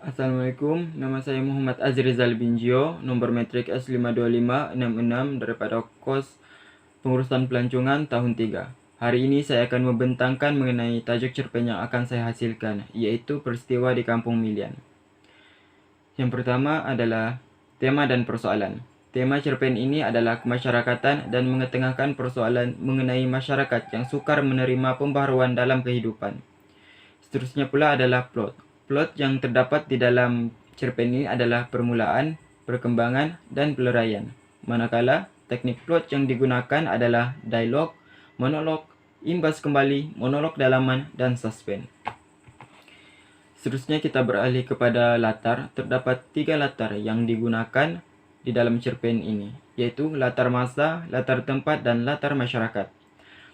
Assalamualaikum, nama saya Muhammad Azrizal Binjio, nomor metrik S52566 daripada kos pengurusan pelancongan tahun 3. Hari ini saya akan membentangkan mengenai tajuk cerpen yang akan saya hasilkan, yaitu peristiwa di Kampung Milian. Yang pertama adalah tema dan persoalan. Tema cerpen ini adalah kemasyarakatan dan mengetengahkan persoalan mengenai masyarakat yang sukar menerima pembaharuan dalam kehidupan. Seterusnya pula adalah plot. Plot yang terdapat di dalam cerpen ini adalah permulaan, perkembangan, dan peleraian. Manakala teknik plot yang digunakan adalah dialog, monolog, imbas kembali, monolog dalaman, dan suspense. Seterusnya kita beralih kepada latar. Terdapat 3 latar yang digunakan di dalam cerpen ini, yaitu latar masa, latar tempat, dan latar masyarakat.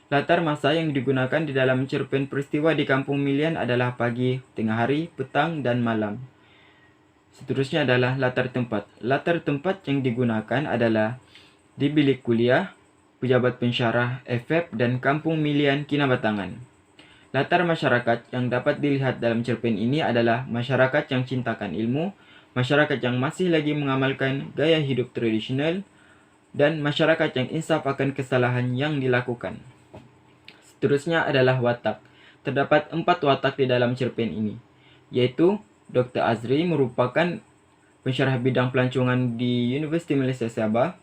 Latar masa yang digunakan di dalam cerpen peristiwa di Kampung Milian adalah pagi, tengah hari, petang, dan malam. Seterusnya adalah latar tempat. Latar tempat yang digunakan adalah di bilik kuliah, pejabat pensyarah, FF, dan Kampung Milian Kinabatangan. Latar masyarakat yang dapat dilihat dalam cerpen ini adalah masyarakat yang cintakan ilmu, masyarakat yang masih lagi mengamalkan gaya hidup tradisional, dan masyarakat yang insaf akan kesalahan yang dilakukan. Seterusnya adalah watak. Terdapat 4 watak di dalam cerpen ini, yaitu Dr. Azri merupakan pensyarah bidang pelancongan di Universiti Malaysia Sabah.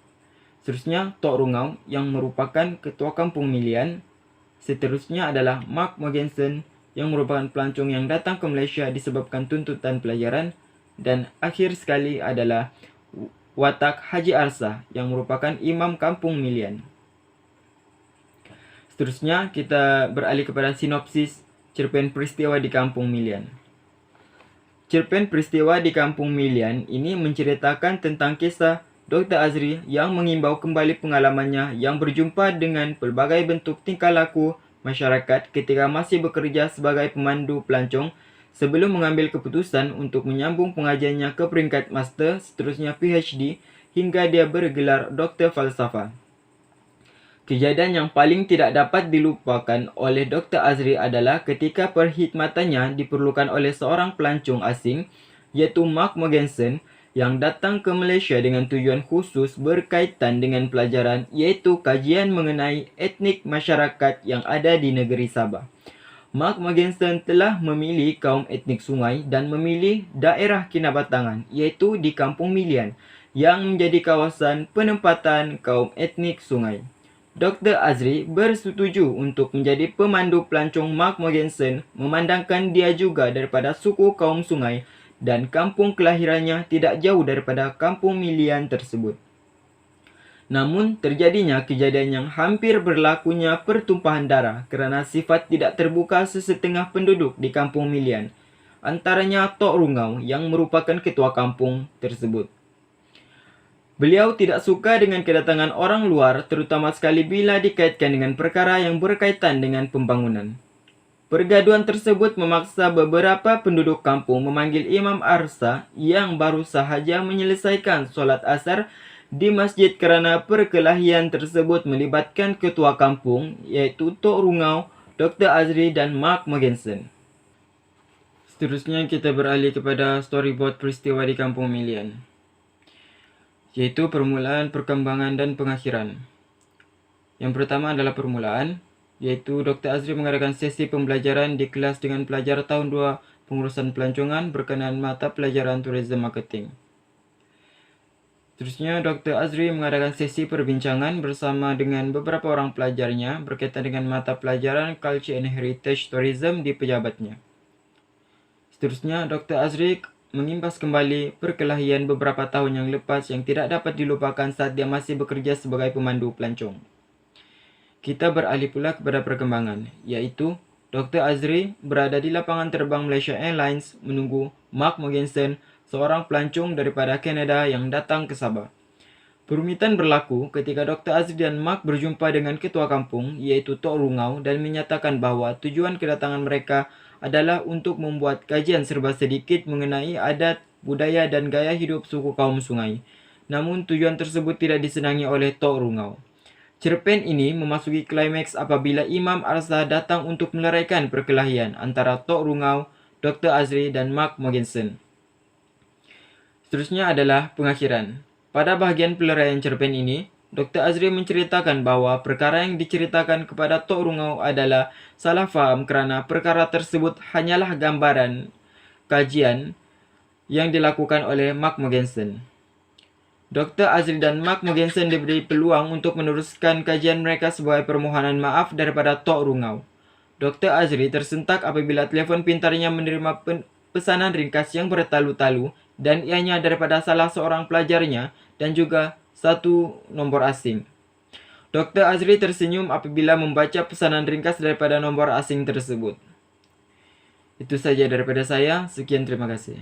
Seterusnya Tok Rungau yang merupakan ketua Kampung Milian. Seterusnya adalah Mark Morgensen yang merupakan pelancong yang datang ke Malaysia disebabkan tuntutan pelajaran. Dan akhir sekali adalah watak Haji Arsa yang merupakan imam Kampung Milian. Seterusnya kita beralih kepada sinopsis cerpen peristiwa di Kampung Milian. Cerpen peristiwa di Kampung Milian ini menceritakan tentang kisah Dr. Azri yang mengimbau kembali pengalamannya yang berjumpa dengan pelbagai bentuk tingkah laku masyarakat ketika masih bekerja sebagai pemandu pelancong sebelum mengambil keputusan untuk menyambung pengajiannya ke peringkat master, seterusnya PhD, hingga dia bergelar Doktor Falsafah. Kejadian yang paling tidak dapat dilupakan oleh Dr. Azri adalah ketika perkhidmatannya diperlukan oleh seorang pelancong asing, yaitu Mark Morgensen, yang datang ke Malaysia dengan tujuan khusus berkaitan dengan pelajaran, yaitu kajian mengenai etnik masyarakat yang ada di negeri Sabah. Mark Morgensen telah memilih kaum etnik Sungai dan memilih daerah Kinabatangan, yaitu di Kampung Milian, yang menjadi kawasan penempatan kaum etnik Sungai. Dr. Azri bersetuju untuk menjadi pemandu pelancong Mark Morgensen memandangkan dia juga daripada suku kaum Sungai dan kampung kelahirannya tidak jauh daripada Kampung Milian tersebut. Namun terjadinya kejadian yang hampir berlakunya pertumpahan darah kerana sifat tidak terbuka sesetengah penduduk di Kampung Milian, antaranya Tok Rungau yang merupakan ketua kampung tersebut. Beliau tidak suka dengan kedatangan orang luar, terutama sekali bila dikaitkan dengan perkara yang berkaitan dengan pembangunan. Pergaduhan tersebut memaksa beberapa penduduk kampung memanggil Imam Arsa yang baru sahaja menyelesaikan solat asar di masjid kerana perkelahian tersebut melibatkan ketua kampung, iaitu Tok Rungau, Dr. Azri dan Mark Morgensen. Seterusnya kita beralih kepada storyboard peristiwa di Kampung Milian, yaitu permulaan, perkembangan, dan pengakhiran. Yang pertama adalah permulaan, yaitu Dr. Azri mengadakan sesi pembelajaran di kelas dengan pelajar tahun 2 pengurusan pelancongan berkenaan mata pelajaran tourism marketing. Seterusnya, Dr. Azri mengadakan sesi perbincangan bersama dengan beberapa orang pelajarnya berkaitan dengan mata pelajaran Culture and Heritage Tourism di pejabatnya. Seterusnya, Dr. Azri mengimbas kembali perkelahian beberapa tahun yang lepas yang tidak dapat dilupakan saat dia masih bekerja sebagai pemandu pelancong. Kita beralih pula kepada perkembangan, yaitu Dr. Azri berada di lapangan terbang Malaysia Airlines menunggu Mark Morgensen, seorang pelancong daripada Kanada yang datang ke Sabah. Perumitan berlaku ketika Dr. Azri dan Mark berjumpa dengan ketua kampung, yaitu Tok Rungau, dan menyatakan bahawa tujuan kedatangan mereka adalah untuk membuat kajian serba sedikit mengenai adat, budaya dan gaya hidup suku kaum Sungai. Namun tujuan tersebut tidak disenangi oleh Tok Rungau. Cerpen ini memasuki klimaks apabila Imam Arsa datang untuk meleraikan perkelahian antara Tok Rungau, Dr. Azri dan Mark Morgensen. Seterusnya adalah pengakhiran. Pada bahagian peluraian cerpen ini, Dr. Azri menceritakan bahwa perkara yang diceritakan kepada Tok Rungau adalah salah faham kerana perkara tersebut hanyalah gambaran kajian yang dilakukan oleh Mark Mogensen. Dr. Azri dan Mark Mogensen diberi peluang untuk meneruskan kajian mereka sebagai permohonan maaf daripada Tok Rungau. Dr. Azri tersentak apabila telefon pintarnya menerima pesanan ringkas yang bertalu-talu dan ianya daripada salah seorang pelajarnya dan juga satu nombor asing. Dr. Azri tersenyum apabila membaca pesanan ringkas daripada nombor asing tersebut. Itu saja daripada saya. Sekian, terima kasih.